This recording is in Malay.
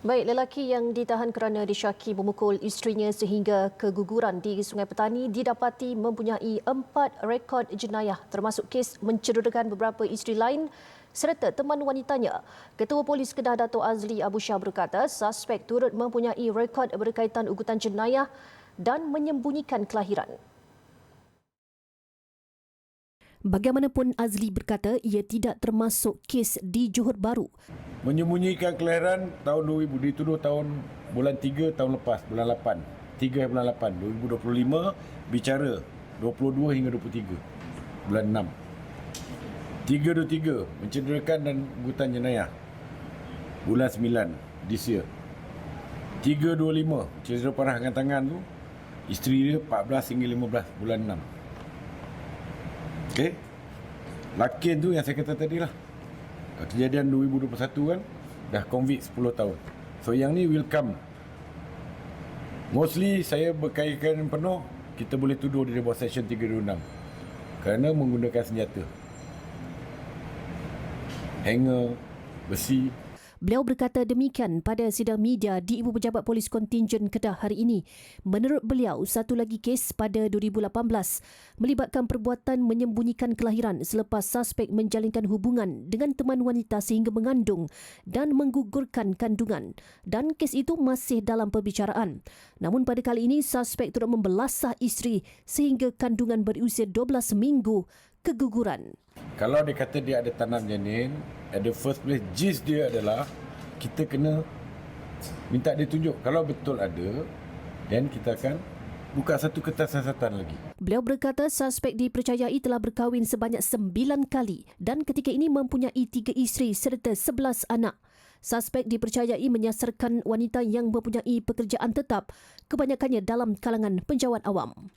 Baik, lelaki yang ditahan kerana disyaki memukul isterinya sehingga keguguran di Sungai Petani didapati mempunyai 4 rekod jenayah termasuk kes mencederakan beberapa isteri lain serta teman wanitanya. Ketua Polis Kedah Dato' Azli Abu Shah berkata suspek turut mempunyai rekod berkaitan ugutan jenayah dan menyembunyikan kelahiran. Bagaimanapun, Azli berkata ia tidak termasuk kes di Johor Bahru. Menyembunyikan kelahiran tahun 2000, dituduh tahun bulan 3 tahun lepas, bulan 8. 3 bulan 8, 2025, bicara 22 hingga 23, bulan 6. 323, mencederakan dan ugutan jenayah, bulan 9, this year. 325, cedera parah dengan tangan tu, isteri dia 14 hingga 15, bulan 6. Okey. Lakin tu yang saya kata tadi lah. Kejadian 2021 kan, dah convict 10 tahun. So yang ni will come. Mostly saya berkaitan penuh, kita boleh tuduh dia buat section 326. Kerana menggunakan senjata. Hanger, besi. Beliau berkata demikian pada sidang media di Ibu Pejabat Polis Kontingen Kedah hari ini. Menurut beliau, satu lagi kes pada 2018 melibatkan perbuatan menyembunyikan kelahiran selepas suspek menjalinkan hubungan dengan teman wanita sehingga mengandung dan menggugurkan kandungan. Dan kes itu masih dalam perbicaraan. Namun pada kali ini, suspek turut membelasah isteri sehingga kandungan berusia 12 minggu keguguran. Kalau dia kata dia ada tanam janin, at the first place, gist dia adalah kita kena minta dia tunjuk. Kalau betul ada, then kita akan buka satu kertas siasatan lagi. Beliau berkata suspek dipercayai telah berkahwin sebanyak 9 kali dan ketika ini mempunyai 3 isteri serta 11 anak. Suspek dipercayai menyasarkan wanita yang mempunyai pekerjaan tetap, kebanyakannya dalam kalangan penjawat awam.